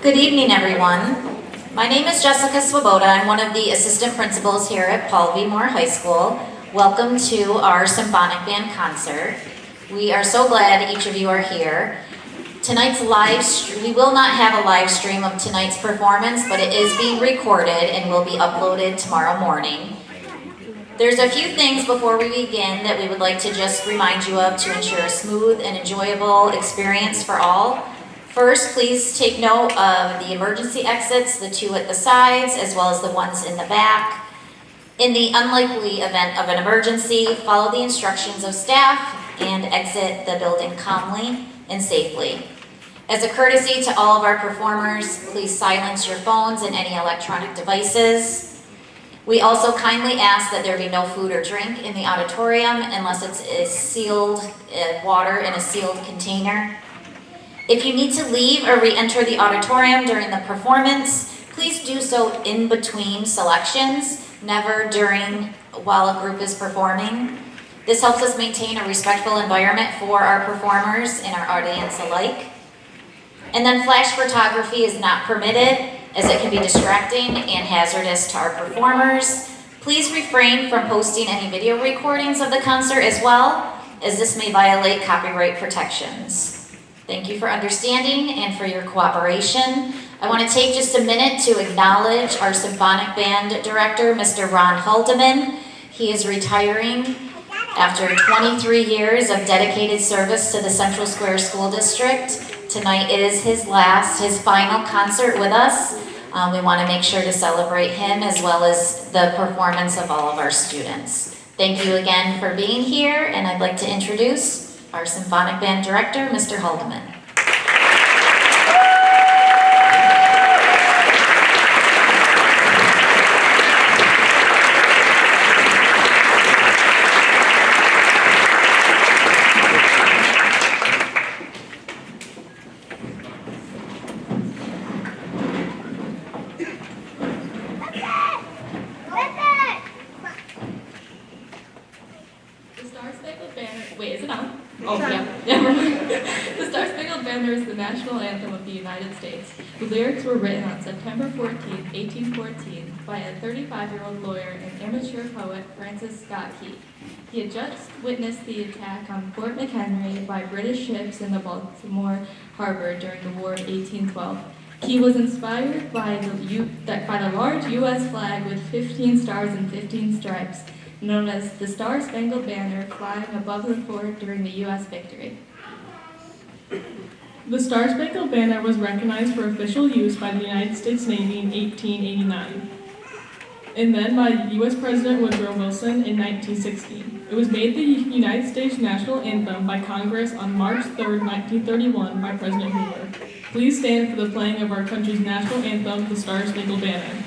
Good evening, everyone. My name is Jessica Swoboda. I'm one of the assistant principals here at Paul V. Moore High School. Welcome to our Symphonic Band concert. We are so glad each of you are here. We will not have a live stream of tonight's performance, but it is being recorded and will be uploaded tomorrow morning. There's a few things before we begin that we would like to just remind you of to ensure a smooth and enjoyable experience for all. First, please take note of the emergency exits, the two at the sides, as well as the ones in the back. In the unlikely event of an emergency, follow the instructions of staff and exit the building calmly and safely. As a courtesy to all of our performers, please silence your phones and any electronic devices. We also kindly ask that there be no food or drink in the auditorium unless it's sealed water in a sealed container. If you need to leave or re-enter the auditorium during the performance, please do so in between selections, never while a group is performing. This helps us maintain a respectful environment for our performers and our audience alike. And then flash photography is not permitted, as it can be distracting and hazardous to our performers. Please refrain from posting any video recordings of the concert as well, as this may violate copyright protections. Thank you for understanding and for your cooperation. I want to take just a minute to acknowledge our Symphonic Band director, Mr. Ron Haldeman. He is retiring after 23 years of dedicated service to the Central Square School District. Tonight is his final concert with us. We want to make sure to celebrate him as well as the performance of all of our students. Thank you again for being here, and I'd like to introduce our Symphonic Band director, Mr. Haldeman. The Star-Spangled Banner is the national anthem of the United States. The lyrics were written on September 14, 1814, by a 35-year-old lawyer and amateur poet, Francis Scott Key. He had just witnessed the attack on Fort McHenry by British ships in the Baltimore Harbor during the War of 1812. Key was inspired by the large U.S. flag with 15 stars and 15 stripes, known as the Star-Spangled Banner, flying above the fort during the U.S. victory. The Star-Spangled Banner was recognized for official use by the United States Navy in 1889, and then by U.S. President Woodrow Wilson in 1916. It was made the United States national anthem by Congress on March 3, 1931, by President Hoover. Please stand for the playing of our country's national anthem, the Star-Spangled Banner.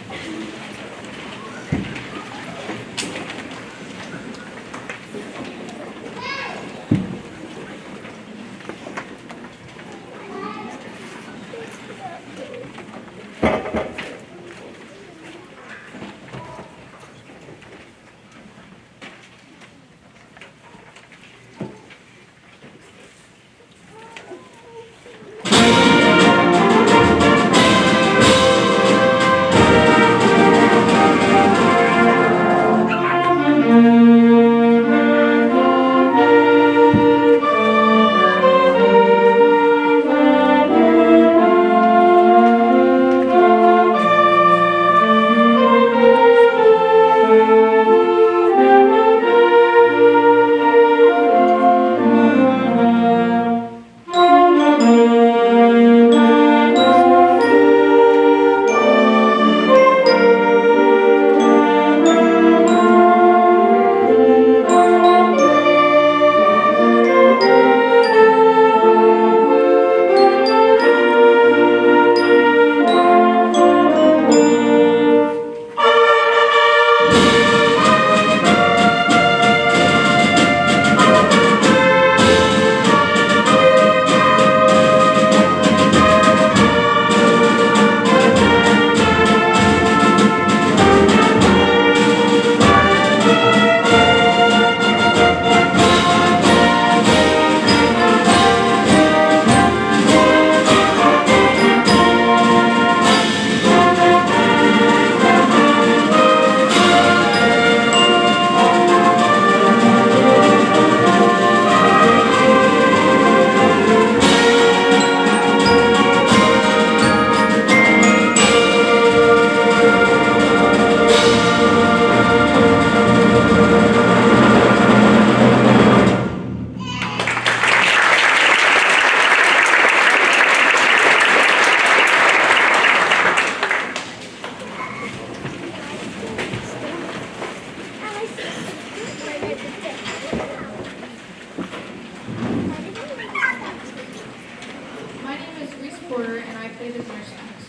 Porter, and I play the tenor sax.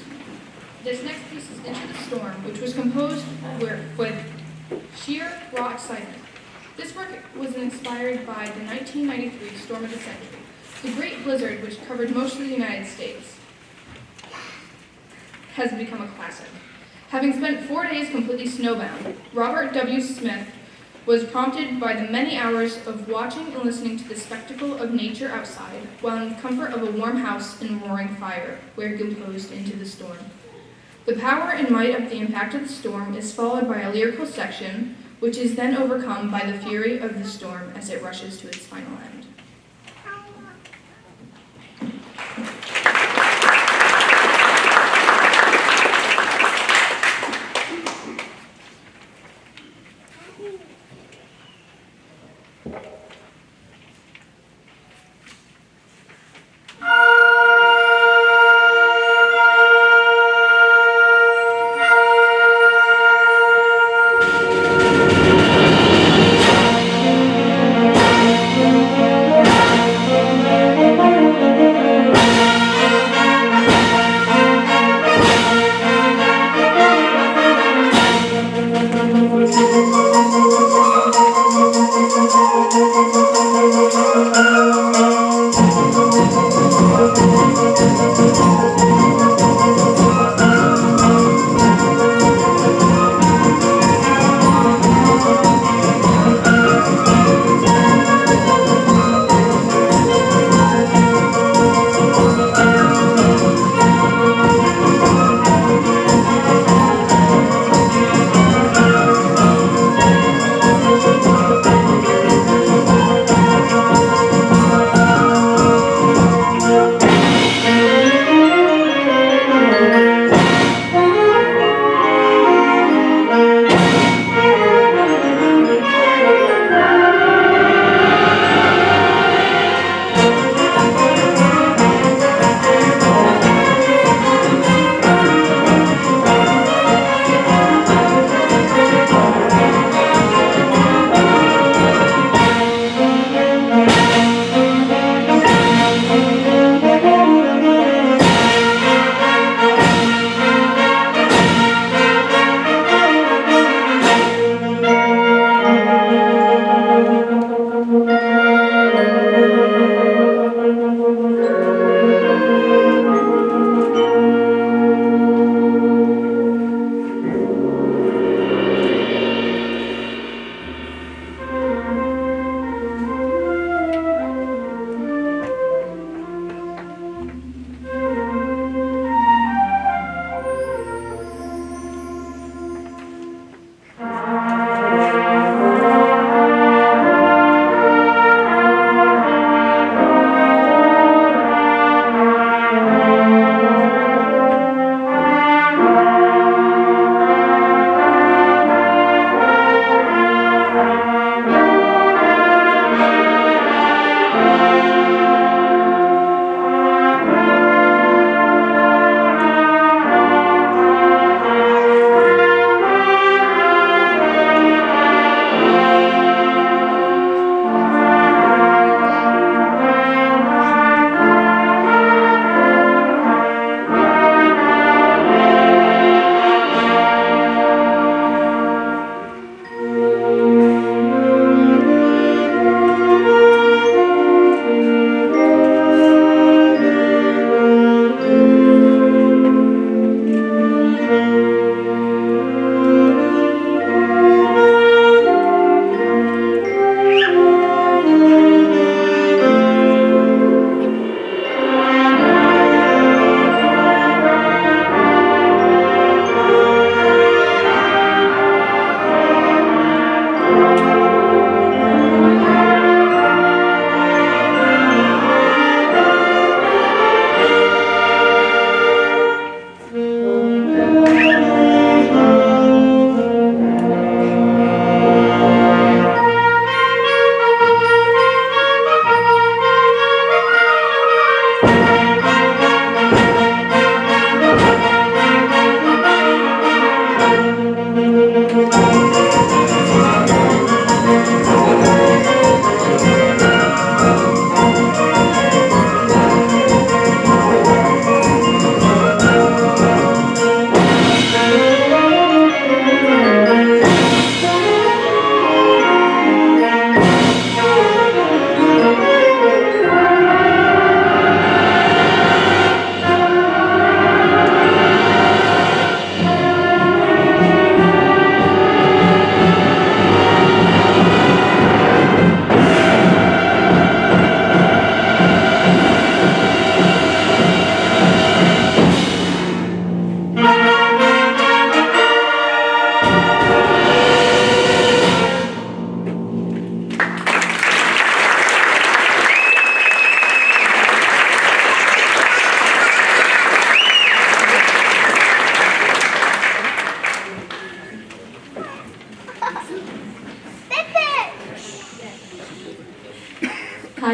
This next piece is Into the Storm, which was composed with sheer raw excitement. This work was inspired by the 1993 storm of the century, the Great Blizzard, which covered most of the United States, has become a classic. Having spent 4 days completely snowbound, Robert W. Smith was prompted by the many hours of watching and listening to the spectacle of nature outside, while in the comfort of a warm house and roaring fire, where he composed Into the Storm. The power and might of the impact of the storm is followed by a lyrical section, which is then overcome by the fury of the storm as it rushes to its final end.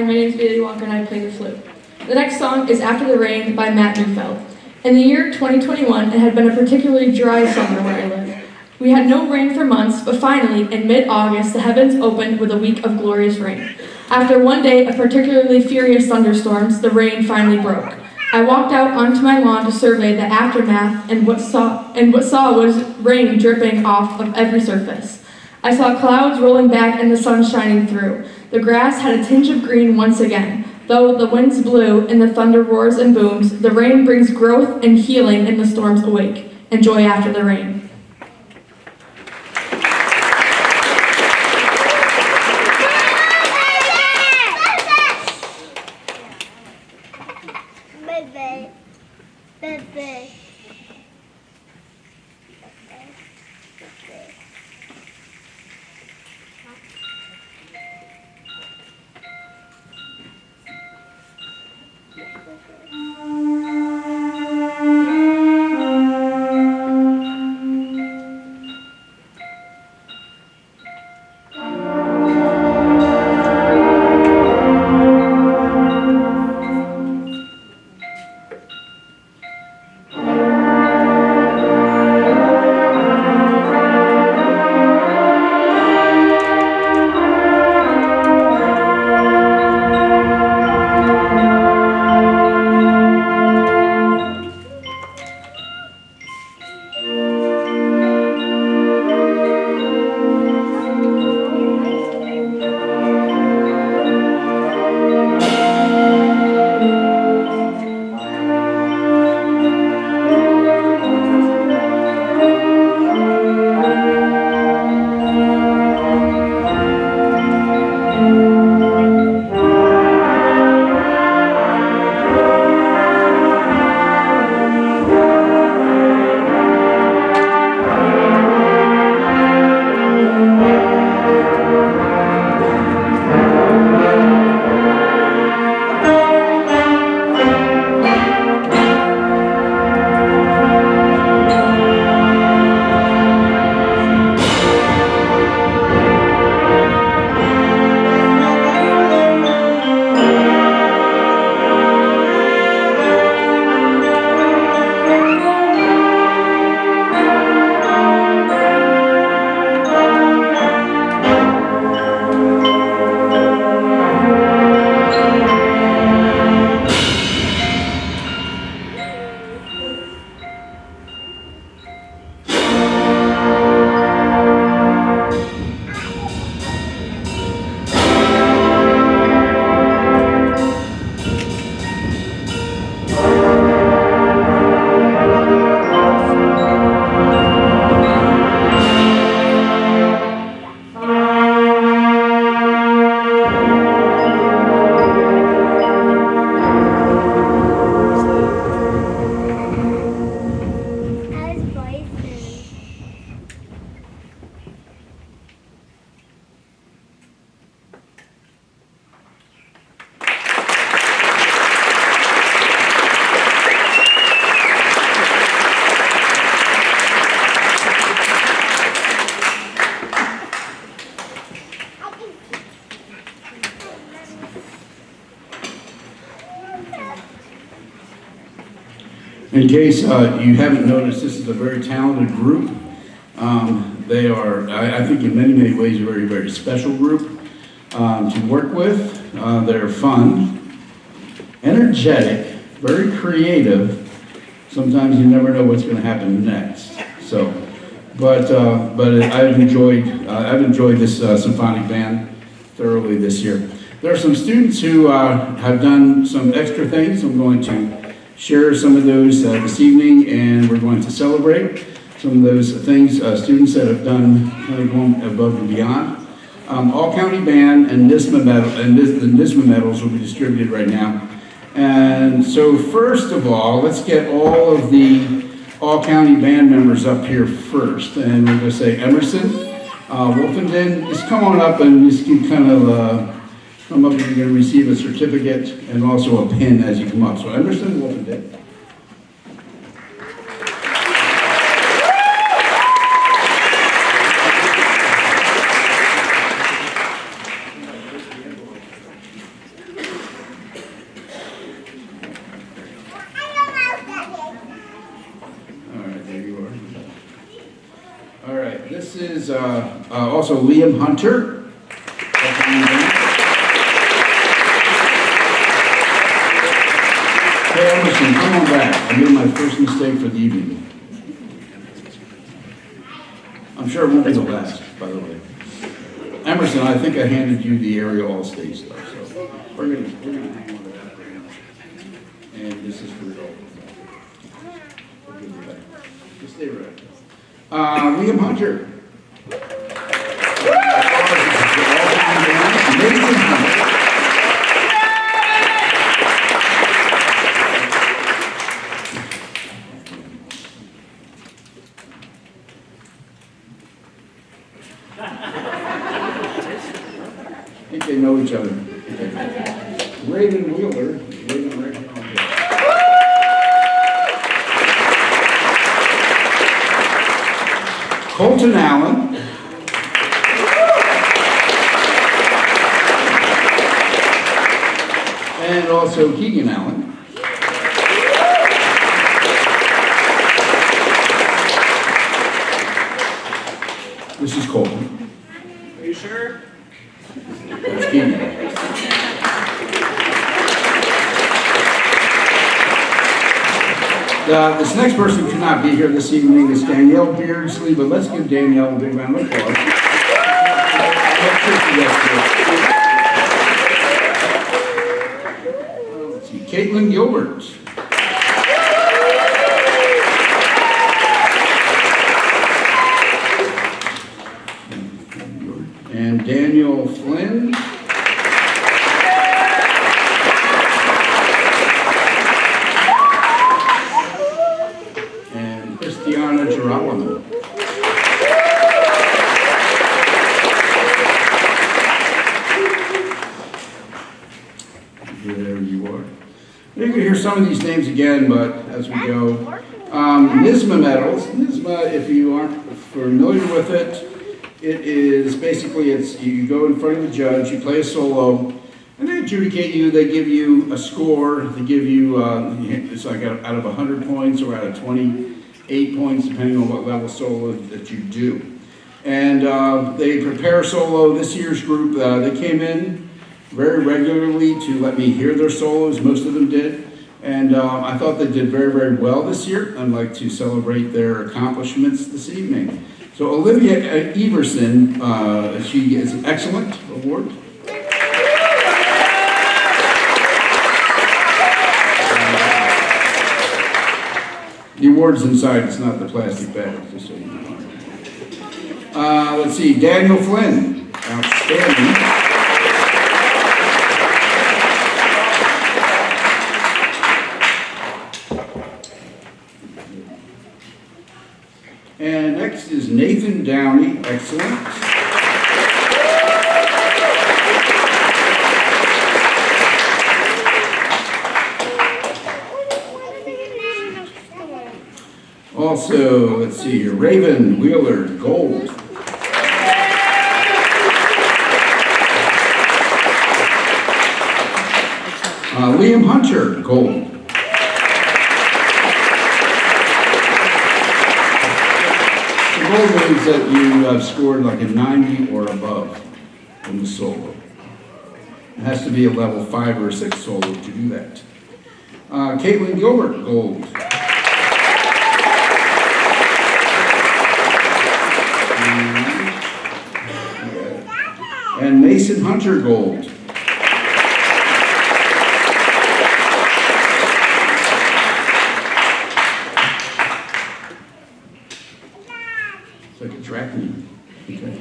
my name is Bailey Walker and I play the flute. The next song is After the Rain by Matt Neufeld. In the year 2021, it had been a particularly dry summer where I live. We had no rain for months, but finally, in mid-August, the heavens opened with a week of glorious rain. After one day of particularly furious thunderstorms, the rain finally broke. I walked out onto my lawn to survey the aftermath and what saw was rain dripping off of every surface. I saw clouds rolling back and the sun shining through. The grass had a tinge of green once again. Though the winds blew and the thunder roars and booms, the rain brings growth and healing in the storms awake. Enjoy After the Rain. In case you haven't noticed, this is a very talented group. They are, I think in many, many ways, a very, very special group to work with. They're fun, energetic, very creative. Sometimes you never know what's going to happen next. So, but I've enjoyed this symphonic band thoroughly this year. There are some students who have done some extra things. I'm going to share some of those this evening, and we're going to celebrate some of those things, students that have done kind of going above and beyond. All County Band and NISMA the NISMA medals will be distributed right now. And so first of all, let's get all of the All County Band members up here first. And we're going to say Emerson, Wolfenden, just come on up and just keep kind of come up and you're going to receive a certificate and also a pin as you come up. So Emerson, Wolfenden. this is also Liam Hunter. Hey, Emerson, come on back. I made my first mistake for the evening. I'm sure it won't be the last, by the way. Emerson, I think I handed you the area all stage stuff, so we're gonna hang on to that for you. And this is for you. We'll give you back. Just stay right. Liam Hunter. Nathan Hunter. I think they know each other. Raven Wheeler. Raven right on here. Colton Allen. And also Keegan Allen. This is Colton. Are you sure? That's Keegan. This next person could not be here this evening is Danielle Beardsley, but let's give Danielle a big round of applause. Let's see, Caitlin Gilbert. And Daniel Flynn. And Christiana Girolamo. There you are. You can hear some of these names again, but as we go. NISMA medals. NISMA, if you aren't familiar with it, it is basically, you go in front of the judge, you play a solo, and they adjudicate you. They give you a score. They give you, it's like out of 100 points or out of 28 points, depending on what level solo that you do. And they prepare solo. This year's group, they came in very regularly to let me hear their solos. Most of them did. And I thought they did very, very well this year. I'd like to celebrate their accomplishments this evening. So Olivia Everson, she gets an excellent award. The award's inside, it's not the plastic bag, just so you know. Let's see, Daniel Flynn, outstanding. And next is Nathan Downey, excellent. Also, let's see here, Raven Wheeler, gold. Liam Hunter, gold. Gold means that you have scored like a 90 or above in the solo. It has to be a level 5 or 6 solo to do that. Caitlin Gilbert, gold. And Mason Hunter, gold. Like a track meet. Okay.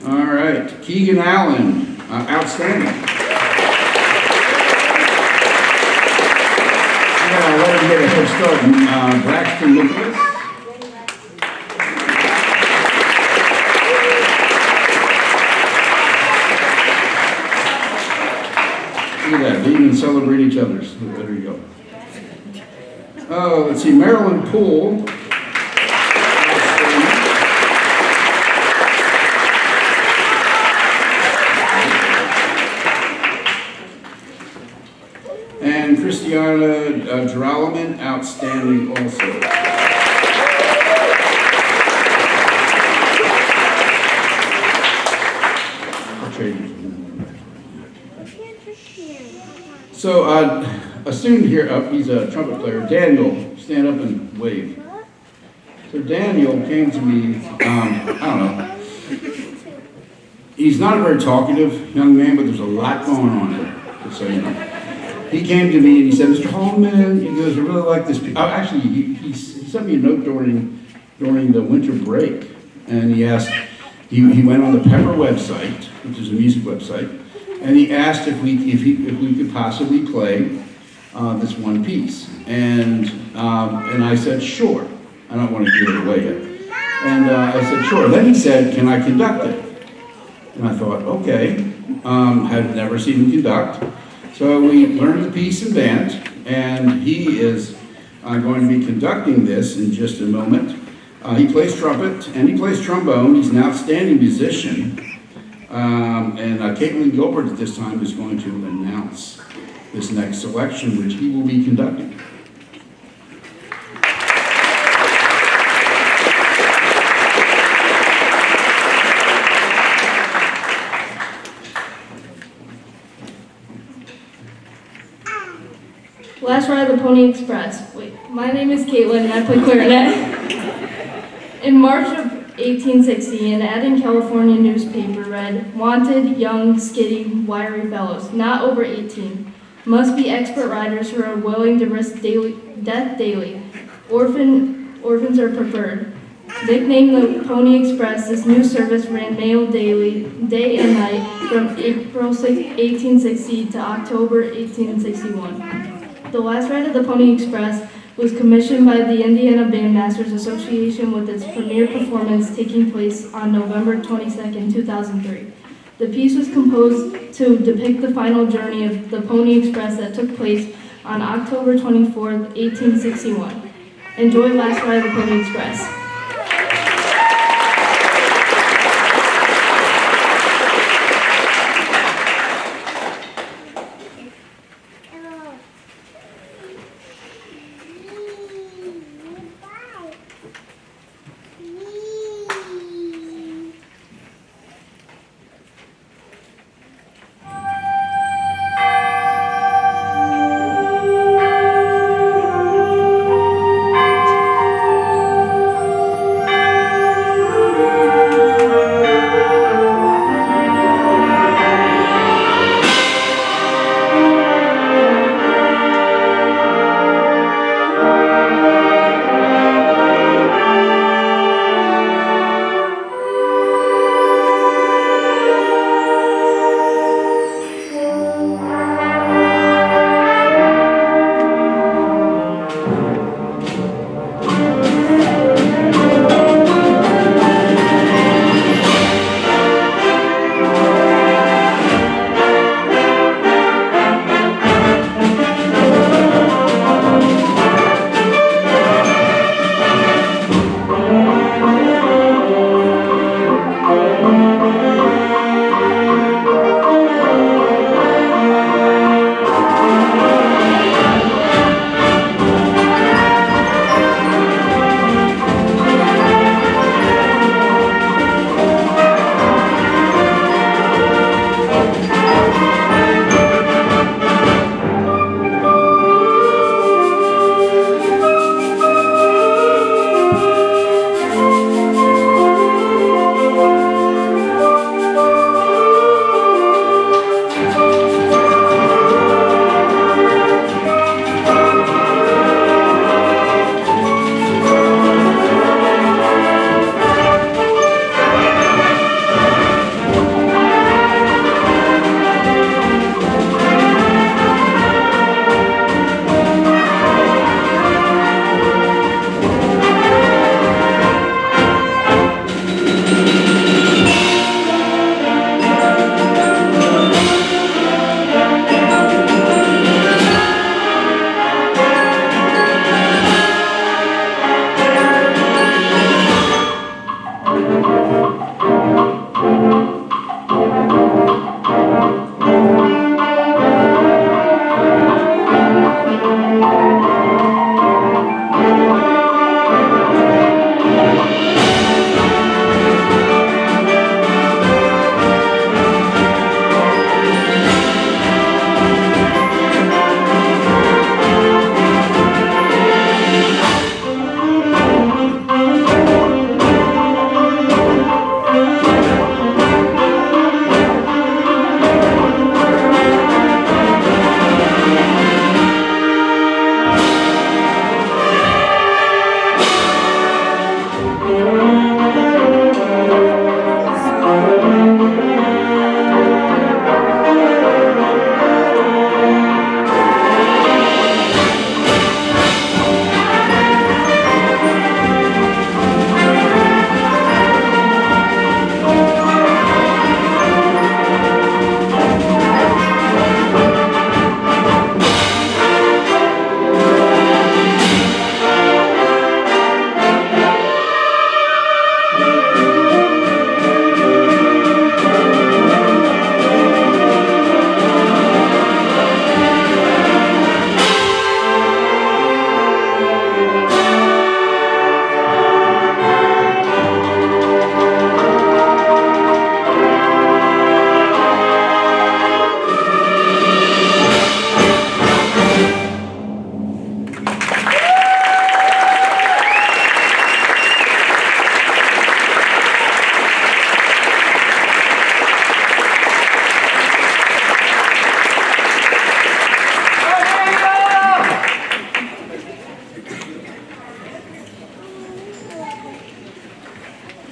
All right, Keegan Allen, outstanding. I'm gonna let him get a head start. Braxton Nicholas. Look at that, they even celebrate each other. So there you go. Oh, let's see, Marilyn Poole. And Christiana Girolamo, outstanding also. So a student here, he's a trumpet player, Daniel, stand up and wave. So Daniel came to me, I don't know, he's not a very talkative young man, but there's a lot going on in him, just so you know. He came to me and he said, Mr. Hallman, he goes, I really like this. Actually, he sent me a note during the winter break, and he asked, he went on the Pepper website, which is a music website, and he asked if we could possibly play this one piece, and I said sure. I don't want to give it away yet, and I said sure. Then he said, can I conduct it? And I thought, okay. Had never seen him conduct. So we learned the piece in band, and he is going to be conducting this in just a moment. He plays trumpet, and he plays trombone. He's an outstanding musician. And Caitlin Gilbert at this time is going to announce this next selection, which he will be conducting. Last Ride of the Pony Express. Wait, my name is Caitlin and I play clarinet. In March of 1860, an ad in California newspaper read, "Wanted young, skitty, wiry fellows, not over 18. Must be expert riders who are willing to risk death daily. Orphans are preferred." Nicknamed the Pony Express, this new service ran mail daily, day and night, from April 1860 to October 1861. The Last Ride of the Pony Express was commissioned by the Indiana Bandmasters Association with its premiere performance taking place on November 22, 2003. The piece was composed to depict the final journey of the Pony Express that took place on October 24, 1861. Enjoy Last Ride of the Pony Express.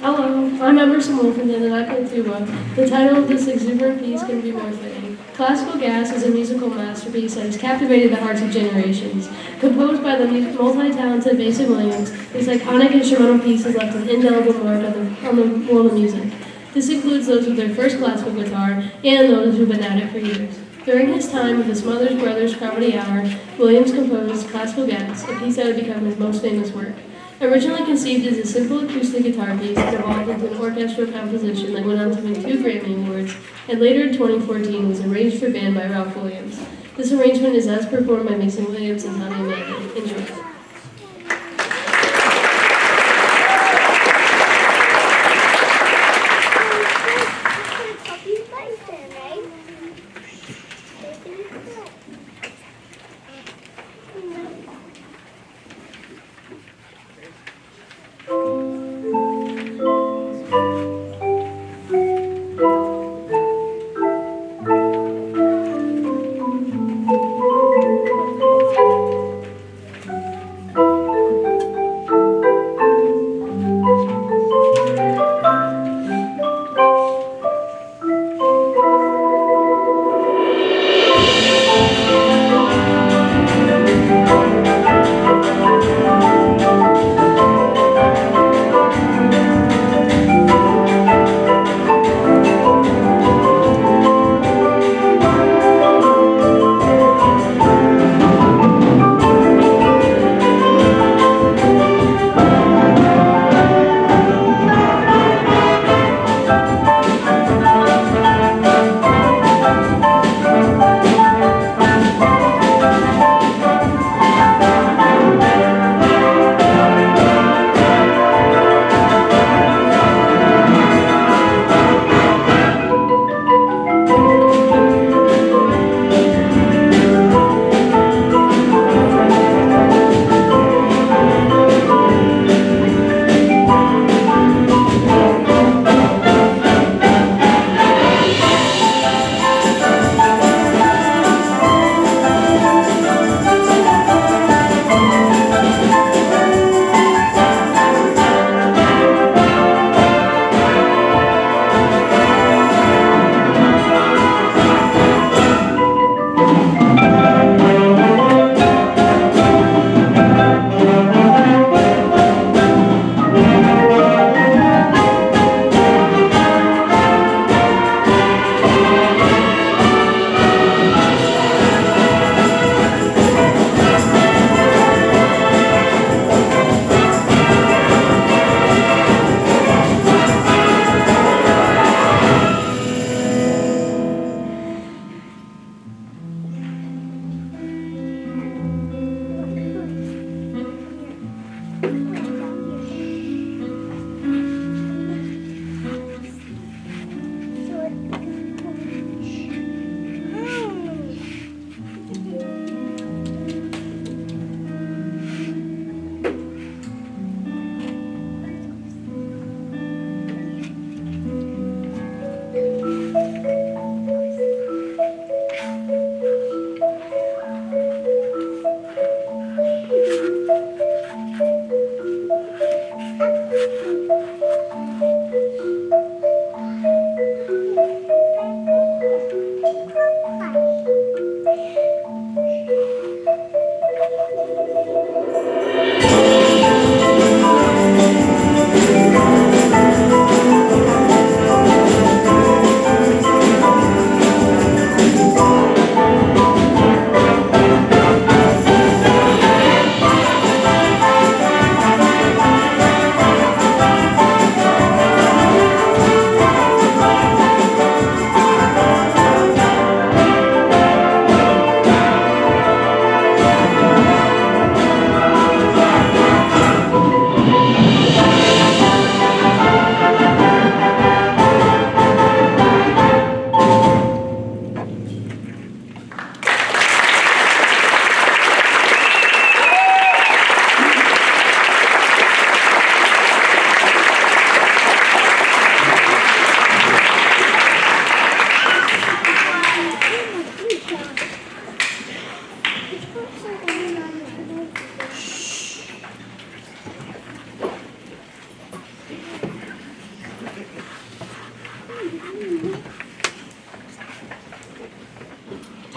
Hello, I'm Emerson Wolfenden and I play tuba. The title of this exuberant piece couldn't be more fitting. Classical Gas is a musical masterpiece that has captivated the hearts of generations. Composed by the multi-talented Mason Williams, this iconic instrumental piece has left an indelible mark on the world of music. This includes those with their first classical guitar and those who've been at it for years. During his time with his mother's brother's comedy hour, Williams composed Classical Gas, a piece that would become his most famous work. Originally conceived as a simple acoustic guitar piece, it evolved into an orchestral composition that went on to win 2 Grammy Awards, and later in 2014 was arranged for band by Ralph Williams. This arrangement is as performed by Mason Williams and Tanya Manning. Enjoy.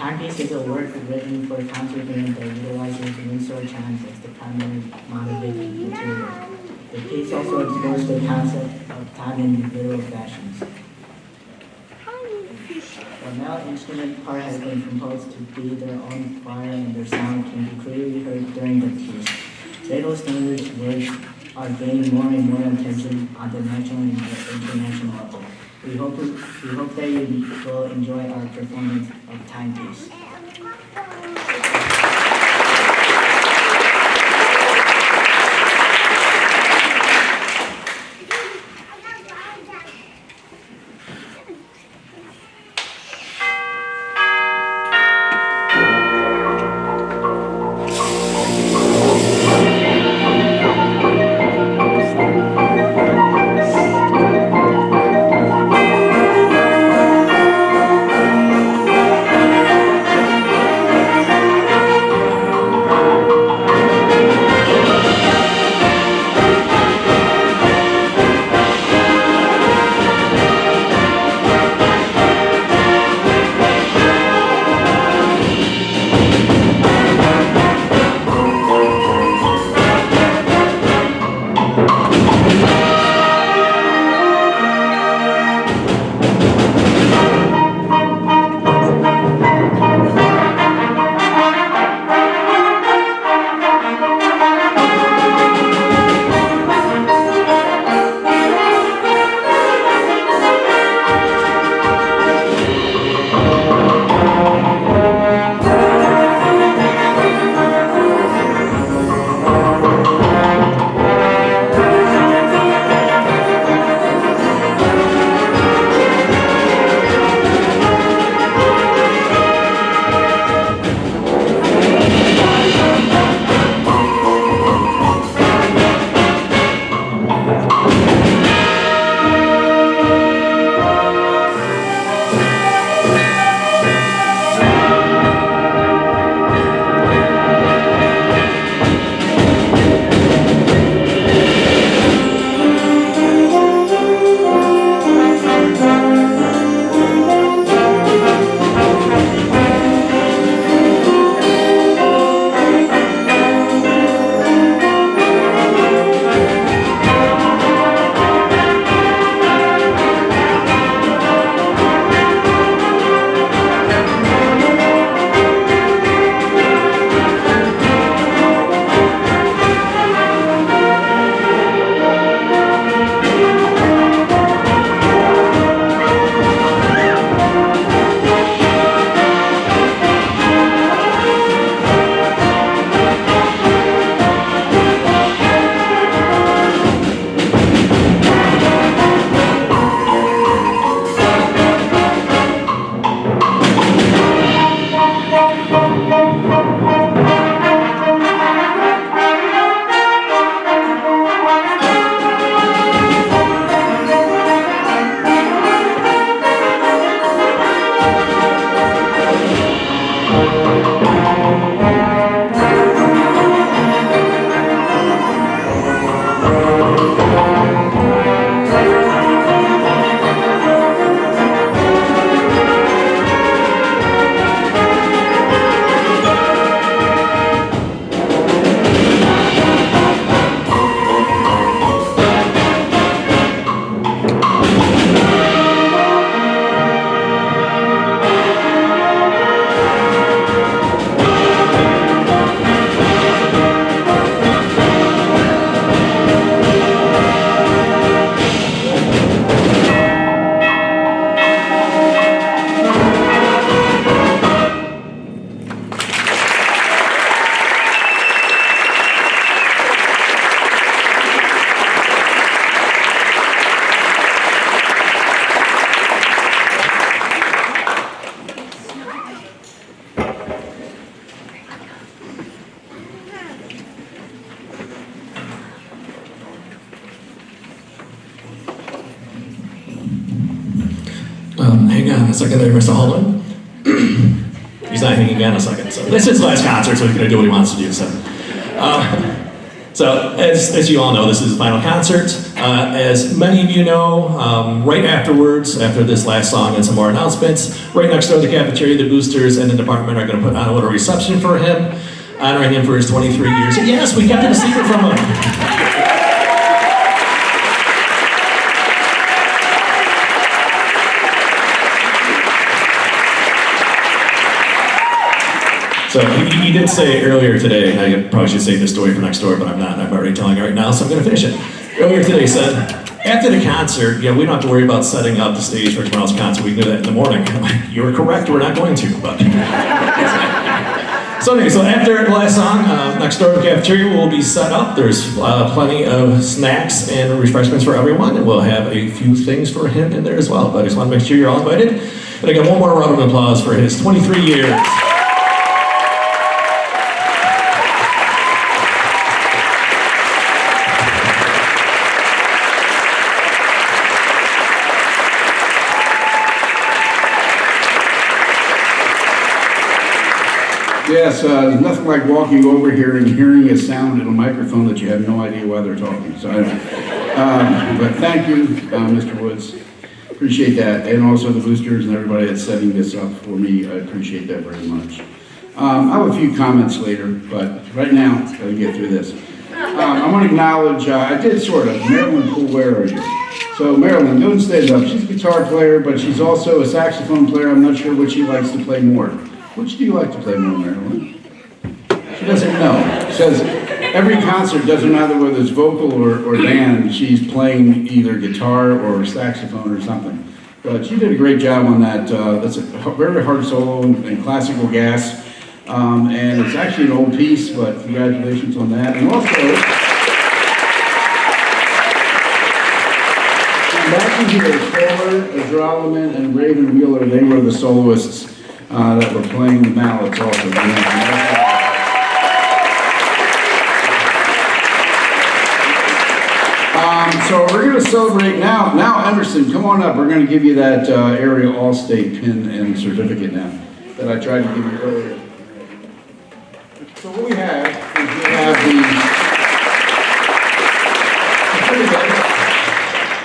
timepiece is a work written for concert band that utilizes wind-sword chimes as the primary motivating material. The piece also explores the concept of time in literal fashions. The male instrument part has been composed to be their own choir, and their sound can be clearly heard during the piece. Radio standards words are gaining more and more attention on the national and international level. We hope that you will enjoy our performance of Timepiece. Hang on a second there, Mr. Holden. He's not hanging on a second, so this is his last concert, so he's going to do what he wants to do. So So, as you all know, this is the final concert. As many of you know, right afterwards, after this last song and some more announcements, right next door to the cafeteria, the boosters and the department are going to put on a little reception for him, honoring him for his 23 years. And yes, we kept it a secret from him. So he did say earlier today, and I probably should save this story for next door, but I'm not, and I'm already telling it right now, so I'm going to finish it. Earlier today he said, after the concert, we don't have to worry about setting up the stage for tomorrow's concert. We can do that in the morning. I'm like, you're correct, we're not going to, but... So anyway, so after the last song, next door to the cafeteria will be set up. There's plenty of snacks and refreshments for everyone, and we'll have a few things for him in there as well, but I just want to make sure you're all invited. And again, one more round of applause for his 23 years. Yes, there's nothing like walking over here and hearing a sound in a microphone that you have no idea why they're talking. So, but thank you, Mr. Woods. Appreciate that, and also the boosters and everybody that's setting this up for me. I appreciate that very much. I have a few comments later, but right now, gotta get through this. I want to acknowledge, I did sort of, Marilyn Poole, where are you? So Marilyn, go and stand up. She's a guitar player, but she's also a saxophone player. I'm not sure what she likes to play more. Which do you like to play more, Marilyn? She doesn't know. She says every concert, doesn't matter whether it's vocal or band, she's playing either guitar or saxophone or something. But she did a great job on that. That's a very hard solo in classical gas. And it's actually an old piece, but congratulations on that. And also, back in here, Taylor, Adralaman, and Raven Wheeler, they were the soloists that were playing the mallets also. So we're going to celebrate now. Now, Emerson, come on up. We're going to give you that area All-State pin and certificate now that I tried to give you earlier. So what we have is we have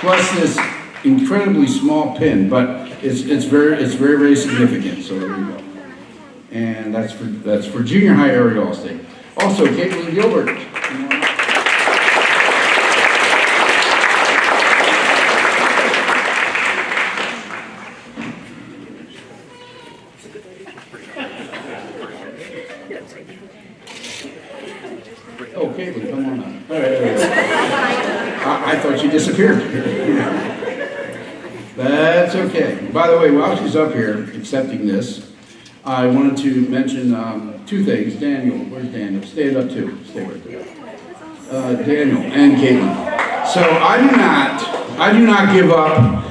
the plus this incredibly small pin, but it's very significant. So there you go. And that's for junior high area All-State. Also, Caitlin Gilbert. Oh, Caitlin, come on up. All right. I thought she disappeared. That's okay. By the way, while she's up here accepting this, I wanted to mention two things. Daniel, where's Daniel? Stand up too. Stay right there. Daniel and Caitlin. So I do not give up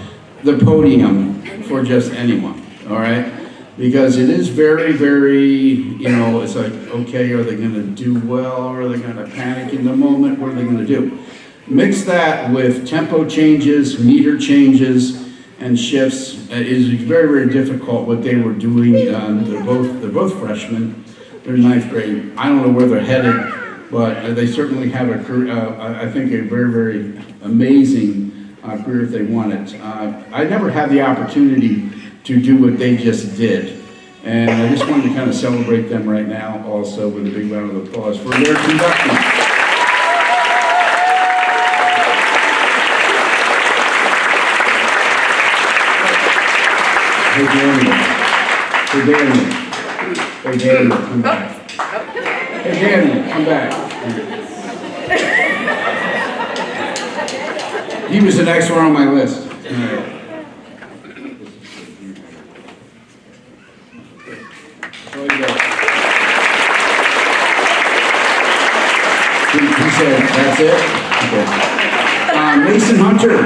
the podium for just anyone. All right. Because it is very, it's like, okay, are they going to do well, or are they going to panic in the moment? What are they going to do? Mix that with tempo changes, meter changes, and shifts. It is very difficult what they were doing. They're both freshmen. They're ninth grade. I don't know where they're headed, but they certainly have I think a very amazing career if they want it. I never had the opportunity to do what they just did. And I just wanted to kind of celebrate them right now also with a big round of applause for their conducting. Hey Daniel, come back. Hey Daniel, come back. He was the next one on my list. All right. He said, that's it? Okay. Mason Hunter.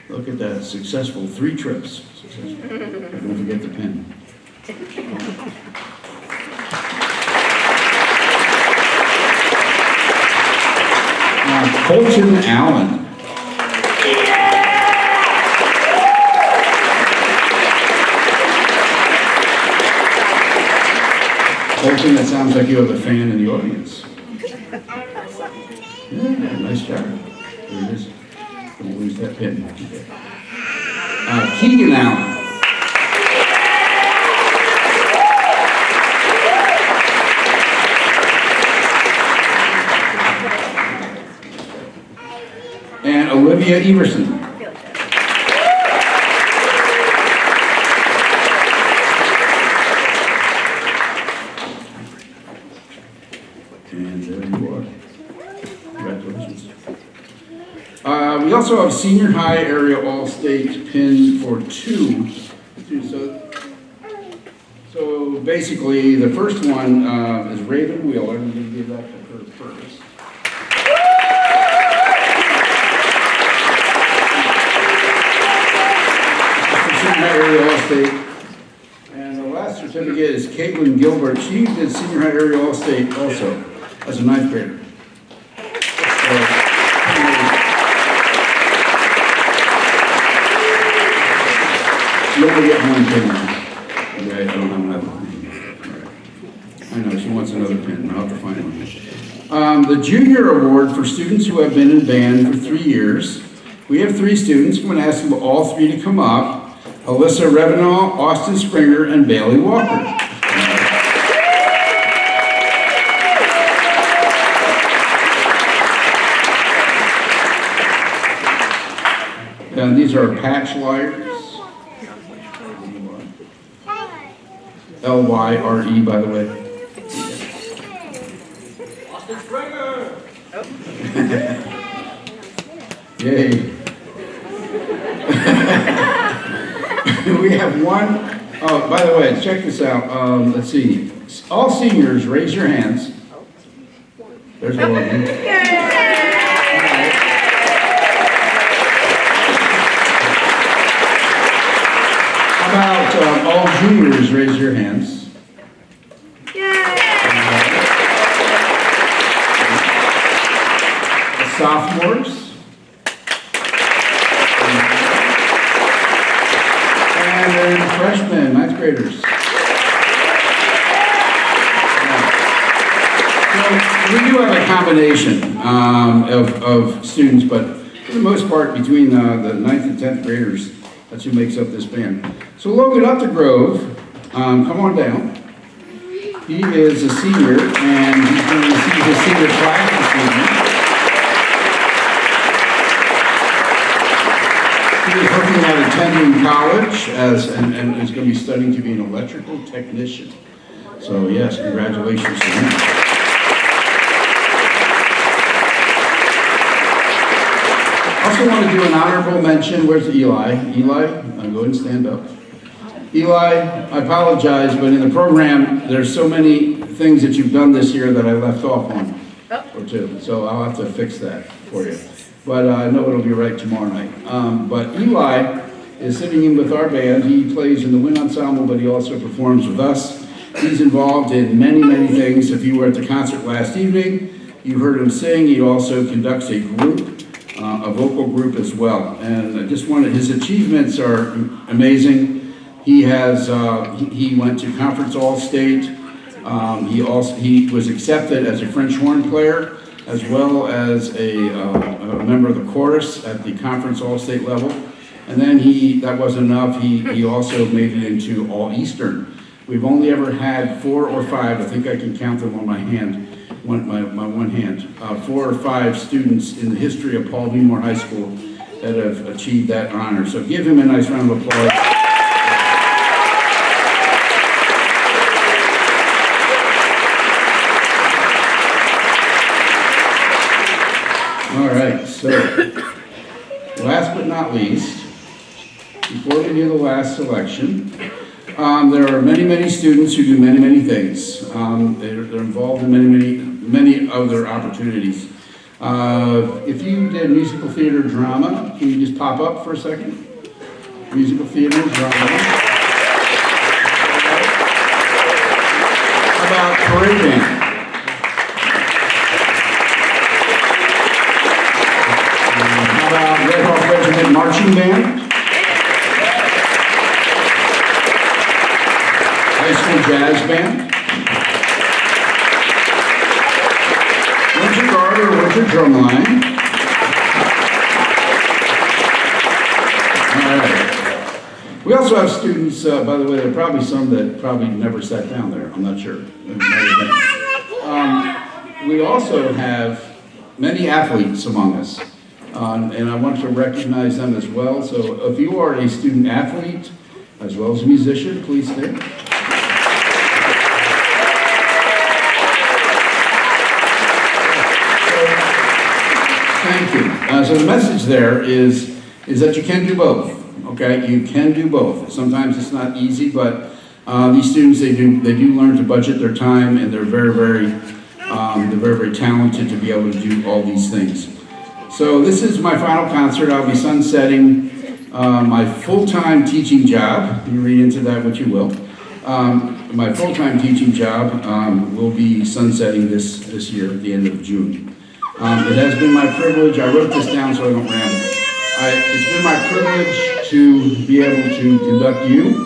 Look at that, successful 3 trips. Successful. Don't forget the pen. Colton Allen. Hoping that sounds like you have a fan in the audience. Yeah, nice job. There it is. Don't lose that pin. Keegan Allen. And Olivia Everson. And there you are. Congratulations. We also have senior high area all-state pin for two. So basically, the first one is Raven Wheeler. I'm going to give that to her first. Senior high area all-state. And the last certificate is Caitlin Gilbert. She did senior high area all-state also as a ninth grader. You only get one pin now. Okay, I don't have another one. Right. I know, she wants another pin. I'll have to find one. The Junior Award for students who have been in band for 3 years. We have 3 students. I'm going to ask them all 3 to come up. Alyssa Revenall, Austin Springer, and Bailey Walker. And these are Patch Lyres. L-Y-R-E, by the way. Austin Springer! Yay. We have one, oh, by the way, check this out. Let's see. All seniors, raise your hands. There's all of them. How about all juniors, raise your hands. Sophomores. And then freshmen, ninth graders. So we do have a combination of students, but for the most part, between the 9th and 10th graders, that's who makes up this band. So Logan Updegrove, come on down. He is a senior, and he's going to receive his senior plaque this evening. He is working at attending college and is going to be studying to be an electrical technician. So yes, congratulations to him. Also want to do an honorable mention. Where's Eli? Eli, go ahead and stand up. Eli, I apologize, but in the program, there's so many things that you've done this year that I left off on, or two. So I'll have to fix that for you. But I know it'll be right tomorrow night. But Eli is sitting in with our band. He plays in the wind ensemble, but he also performs with us. He's involved in many, many things. If you were at the concert last evening, you heard him sing. He also conducts a group, a vocal group as well. And I just wanted, his achievements are amazing. He has, he went to Conference All-State. He was accepted as a French horn player, as well as a member of the chorus at the Conference All-State level. And then that wasn't enough, he also made it into All-Eastern. We've only ever had 4 or 5, I think I can count them on my hand, my one hand, 4 or 5 students in the history of Paul V. Moore High School that have achieved that honor. So give him a nice round of applause. All right, so last but not least, before we do the last selection, there are many, many students who do many, many things. They're involved in many other opportunities. If you did musical theater drama, can you just pop up for a second? Musical theater drama. How about parade band? Red Hawk Regiment Marching Band, High School Jazz Band, Georgia drumline. All right. We also have students, by the way, there are probably some that probably never sat down there. I'm not sure. We also have many athletes among us, and I want to recognize them as well. So if you are a student athlete, as well as a musician, please stand. Thank you. So the message there is that you can do both. Okay, you can do both. Sometimes it's not easy, but these students they do learn to budget their time, and they're very talented to be able to do all these things. So this is my final concert. I'll be sunsetting my full-time teaching job. You read into that what you will. My full-time teaching job will be sunsetting this year at the end of June. It has been my privilege. I wrote this down so I don't ramble. It's been my privilege to be able to conduct you,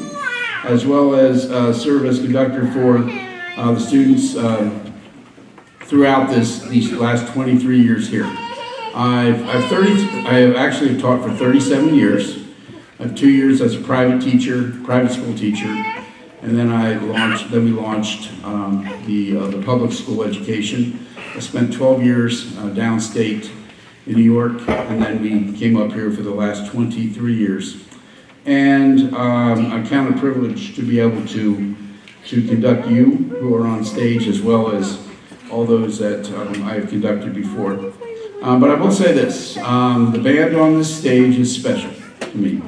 as well as serve as conductor for the students throughout these last 23 years here. I have actually taught for 37 years. I have 2 years as a private school teacher, and then we launched the public school education. I spent 12 years downstate in New York, and then we came up here for the last 23 years. And I count it a privilege to be able to conduct you who are on stage, as well as all those that I have conducted before. But I will say this, the band on this stage is special to me.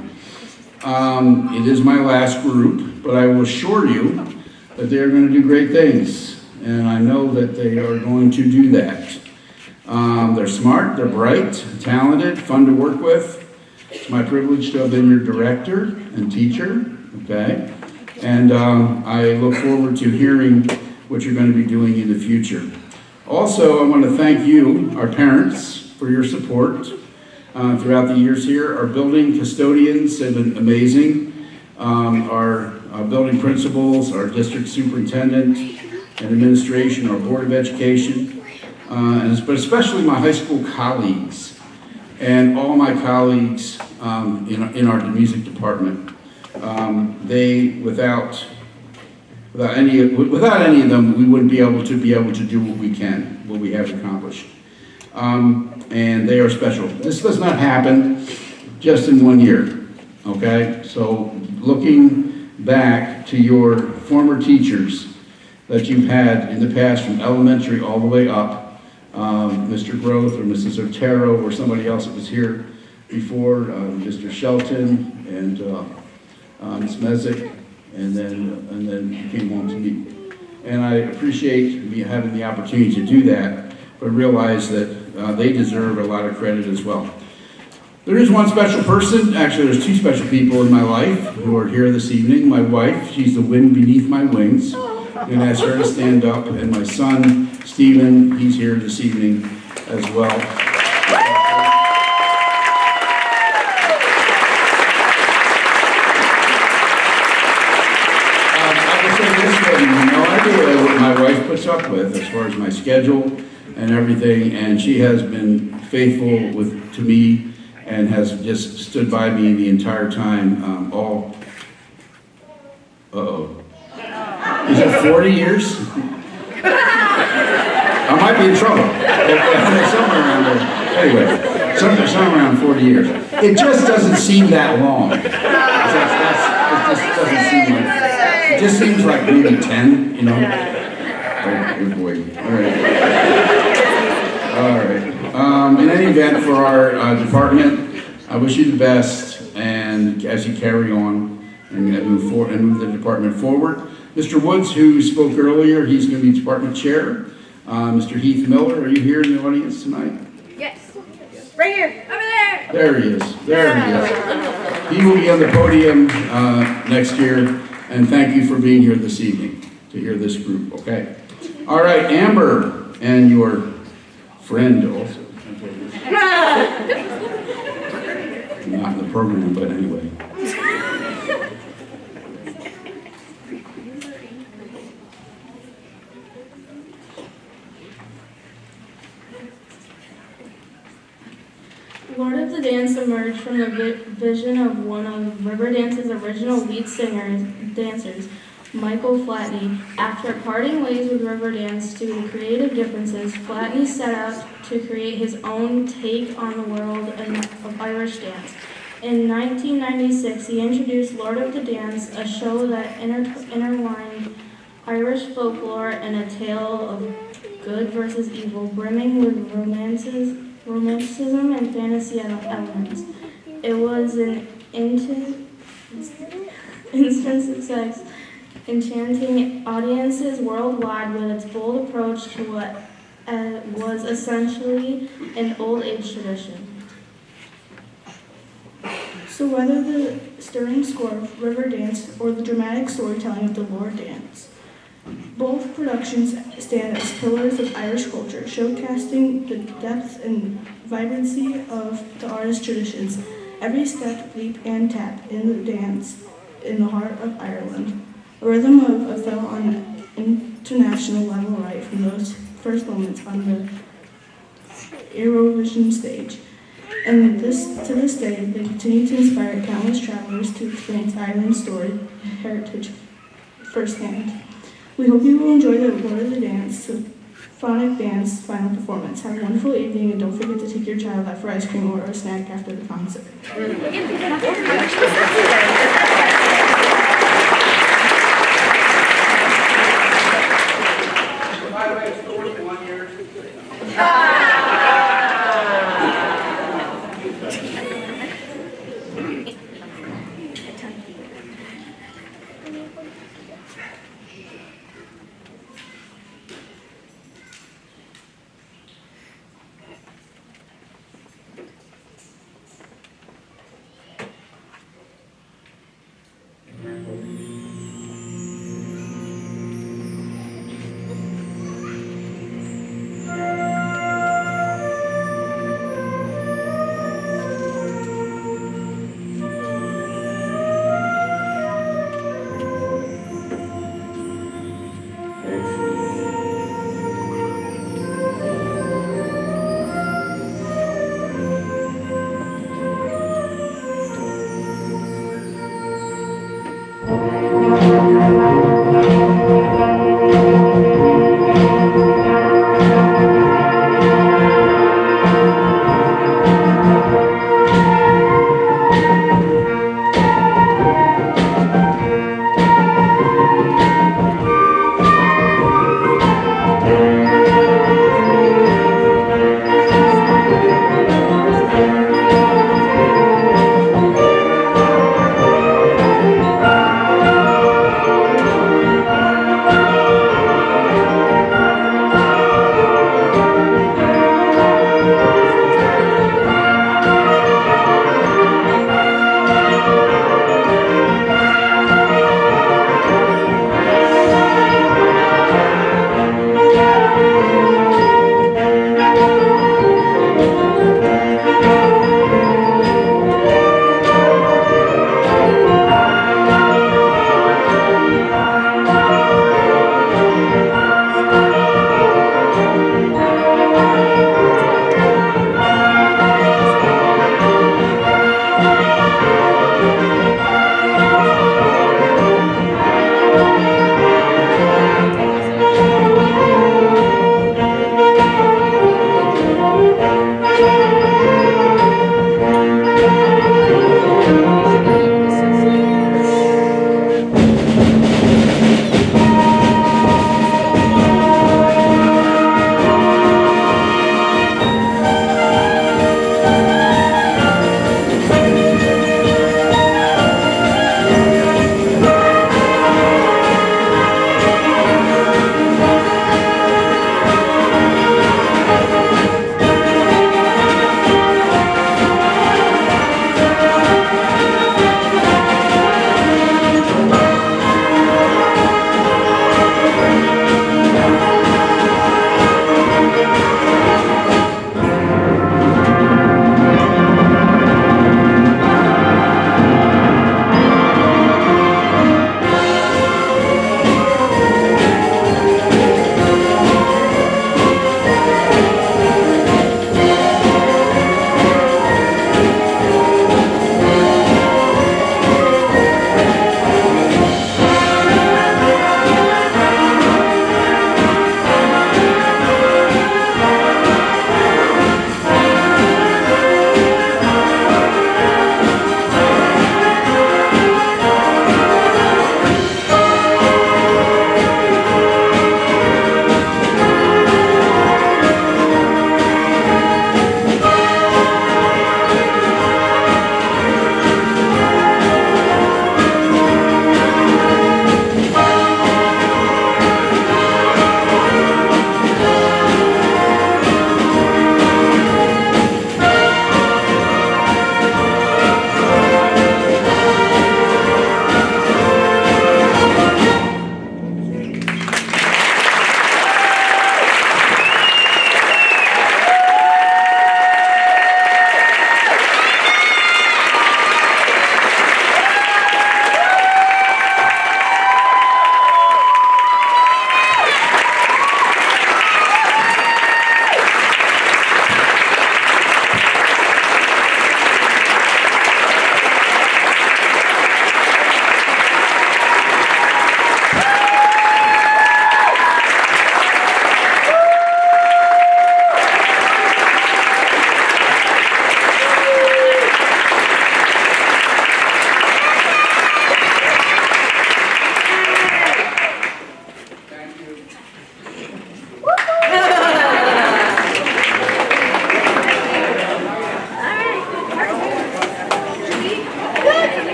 It is my last group, but I will assure you that they are going to do great things. And I know that they are going to do that. They're smart, they're bright, talented, fun to work with. It's my privilege to have been your director and teacher, okay? And I look forward to hearing what you're going to be doing in the future. Also, I want to thank you, our parents, for your support throughout the years here. Our building custodians have been amazing. Our building principals, our district superintendent and administration, our board of education, but especially my high school colleagues and all my colleagues in our music department. Without any of them, we wouldn't be able to do what we have accomplished. And they are special. This does not happen just in 1 year, okay? So looking back to your former teachers that you've had in the past, from elementary all the way up, Mr. Groth or Mrs. Otero or somebody else that was here before, Mr. Shelton and Ms. Mezek, and then you came home to me. And I appreciate having the opportunity to do that, but realize that they deserve a lot of credit as well. There is one special person, actually there's two special people in my life who are here this evening. My wife, she's the wind beneath my wings. I'm going to ask her to stand up, and my son, Stephen, he's here this evening as well. I will say this, but you have no idea what my wife puts up with as far as my schedule and everything, and she has been faithful to me and has just stood by me the entire time. Is it 40 years? I might be in trouble. Somewhere around there. Anyway, somewhere around 40 years. It just doesn't seem that long. It just seems like maybe 10, you know. Oh, good boy. All right. In any event, for our department, I wish you the best, and as you carry on and move the department forward. Mr. Woods, who spoke earlier, he's going to be department chair. Mr. Heath Miller, are you here in the audience tonight? Yes. Right here. Over there. There he is. There he is. He will be on the podium next year, and thank you for being here this evening to hear this group, okay? All right, Amber, and your friend also. Not in the program, but anyway. the Dance emerged from the vision of one of Riverdance's original lead dancers, Michael Flatley. After parting ways with Riverdance due to creative differences, Flatley set out to create his own take on the world of Irish dance. In 1996, he introduced Lord of the Dance, a show that intertwined Irish folklore and a tale of good versus evil, brimming with romanticism and fantasy elements. It was an instant success, enchanting audiences worldwide with its bold approach to what was essentially an old age tradition. So whether the stirring score of Riverdance or the dramatic storytelling of the Lord Dance, both productions stand as pillars of Irish culture, showcasing the depth and vibrancy of the artist's traditions. Every step, leap, and tap in the dance in the heart of Ireland. A rhythm of Othello on an international level right from those first moments on the Eurovision stage. And to this day, they continue to inspire countless travelers to experience Ireland's story heritage firsthand. We hope you will enjoy the Lord of the Dance Symphonic Band's final performance. Have a wonderful evening, and don't forget to take your child out for ice cream or a snack after the concert. By the way, it's 41 years.